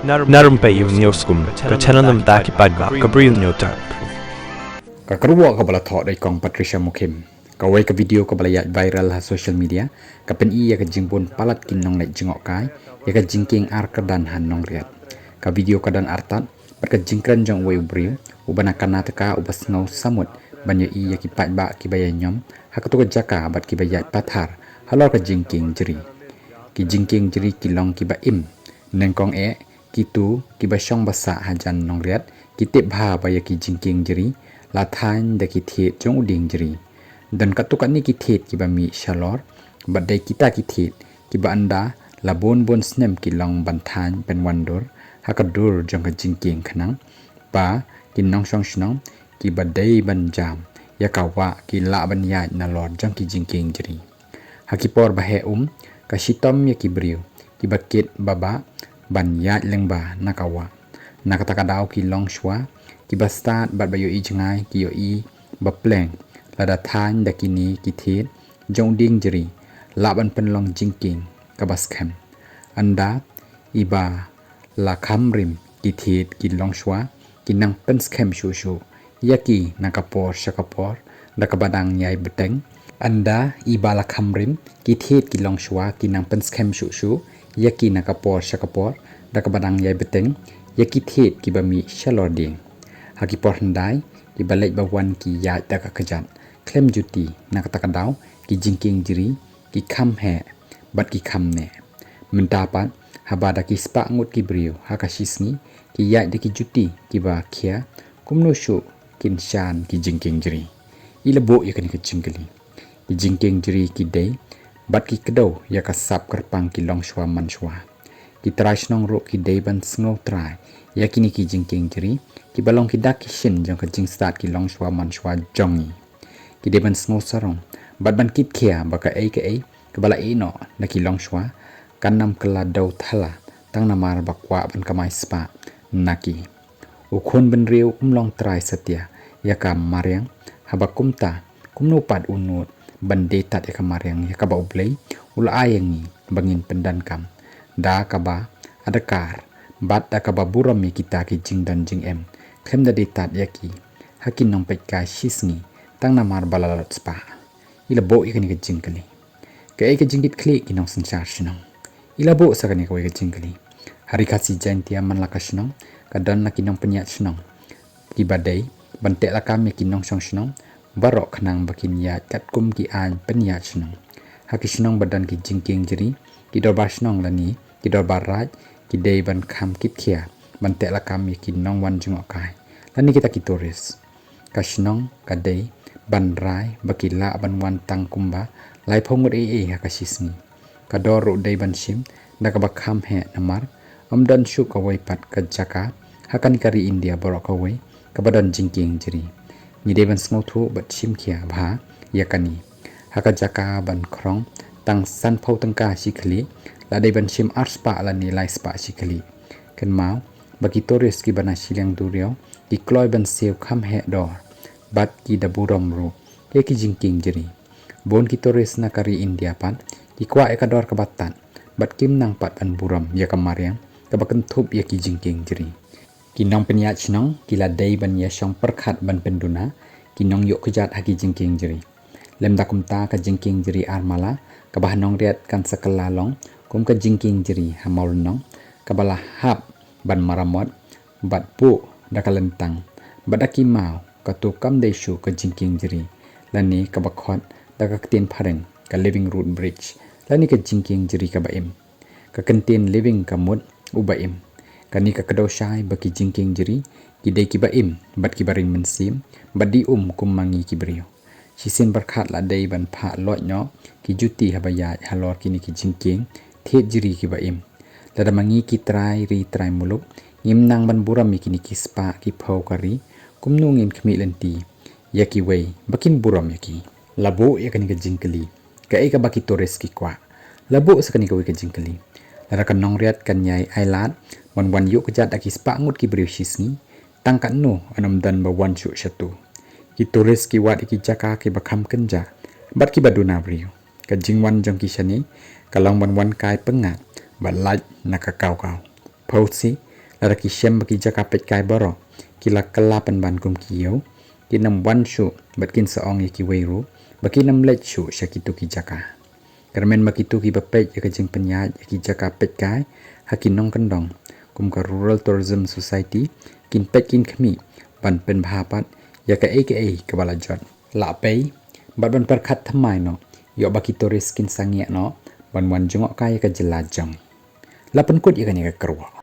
Narumpay yung newskum, kachananam daki pagba, kabril nyo terp. Kakruwa ka bala thought ay kong Patricia Mukim. Kaway ka video ka bala yat viral ha social media. Kapen iya ka jingbon palat kinong na jingok kay. Ya ka jingking ar kadan han nong riat. Ka video kadan artat. Pat ka jingkran jang way ubril. Uban akan nataka ubas ngaw samut. Banyo iya ki patba ki bayan nyom. Hakatu ka jaka bat ki bayat pathar. Halor ka jingking jeri. Ki jingking jeri kilong ki ba im. Nengkong kitu ki ba syong basa hajan nong riat. Ki tip bha baya ki jingking jeri. Lathan da kithet jong uding jeri dan katukan ni kithet ki ba mi shalor badai kita kithet ki ba anda labon bon snem ki long banthan pen wandor hakadur jong ka jingking khanang ba kinong song shnong ki badai ban jam ya kawa ki la ban ya na lor jong ki jingking jeri hakipor ba he ka shitom ya ki briu ki bakit baba ban ya lengba nakawa nakatakadaw ki long shwa ki bastad bat bayo i jangai ki yo i bapleng lada than da kini ki thet jong ding jeri laban penlong jingking kabaskem anda iba la khamrim ki thet ki long shwa ki nang penskem shu shu yaki nakapor shakapor da kabadang yai beteng anda iba la khamrim ki thet ki long shwa ki nang penskem shu shu yaki nakapor shakapor da kabadang yai beteng yaki thet ki bami shalording Hakipor hendai di balik bawan ki ya taka kejat klem juti nak takadaw ki jingking jeri ki kham he bat ki kham ne mendapat habada ki spa ngut ki brio hakashisni ki ya de ki juti ki ba khia kumno shu kin shan ki jingking jeri ilebo ya kan ki jingkeli ki jingking jeri ki dei bat ki kedo ya ka sap kerpang ki long shwa man shwa ki trash nong ro ki dei ban sngo trai ya kini ki jingking jeri ki balong ki dak shin jong ka jing start ki long shwa man shwa jongi ki deban sngo sarong bat ban kit khia ba ka ai ka bala no na ki long shwa kanam kala dau thala tang namar bakwa ban kamai spa naki ukhon ben riu long trai satya ya ka maryang habakumta kumno pad unut ban detat ya ka maryang ya ka ba ublei ula ayangi bangin pendan kam da ka ba adakar bat da ka ba buram mi kita ki jing dan jing em khem da detat yaki hakin nong pet ka shisngi tang namar balalot spa ila bo ikani ka jingkali ka ai ka jingkit kli ki nong sangsar shinong ila bo sa kani ka wai ka jingkali hari kasi jaintia man la ka shinong ka dan na kinong penyat shinong ki badai bantek la kam ki nong song shinong barok khnang bakin ya kat kum ki an penyat shinong haki shinong badan ki jingking jeri ki dorbar shinong lani ki dorbar raj ki dei ban kham kit khia bantek la kam ki nong wan jungok kai lani kita ki turis kashnong kadei ban rai bakila ban wan tang kumba lai phongut hakasisni kador ro dei ban shim da ka bakham he namar amdan shu ka wai pat ka jaka hakan kari india borok ka wai ka badan jingking jeri ni dei ban sngo thu bat shim khia bha yakani haka jaka ban krong tang san phau tang ka sikhli la dei ban shim arspa la ni lai spa sikhli kan mau bagi toris ki bana silang durio ki kloy ban sew kham he dor bat ki daburom ro ke ki jingking jeri bon ki toris na kari india pan ki kwa ekador ka batan bat kim nang pat an buram ya kamaryang ka bakan thup ya ki jingking jeri ki nong penyat chnong ki la dei ban ya shong perkhat ban penduna ki nong yok kejat haki jingking jeri lem dakumta ka jingking jeri armala ka bahanong riat kan sakala long kum ka jingking jeri hamol nong ka bala hap ban maramot bat pu dakalentang badaki mau katu kam deshu ka jingking jeri lani ka bakhot daka tin phareng ka living root bridge lani ka jingking jeri ka baim ka kantin living ka mut ubaim kani ka kadoshai baki jingking jeri ki dei ki baim bat ki baring mensim badi kumangi ki brio sisin barkhat la dei ban pha lot nyo ki juti habaya halor kini ki jingking the jeri ki baim lada mangi ki trai ri trai muluk ngim nang ban buram mi kini ki spa ki phau kari kumnu ngin khmi lenti yaki wei bakin buram yaki labo yakani ka jingkali ka ai ka baki tores ki kwa labo sakani ka wei ka jingkali lara kan nong riat kan yai ailat wan wan yu kejat aki spa ngut ki briu shisni tangkat nu anam dan ba wan shu shatu ki tores ki wat ki jaka ki bakham kenja bat ki baduna briu ka jingwan jong ki shani kalong wan wan kai pengat balaj nakakau kau pausi lara ki syam baki jakapet kai boro kila kelapan ban kum kiyo ki nam wan shu bat kin saong ya ki weiru baki nam let shu syakitu ki jaka kermen makitu ki bapet ya kajing penyat ya ki jakapet kai hakin nong kendong kum ka rural tourism society kin pet kin khmi ban pen bhapat ya ka aka ka bala jot la pei bat ban per khat thamai no yo baki tourist kin sangya no ban wan jongok kai ka jelajang la pen kut ya ka ni ka kerwa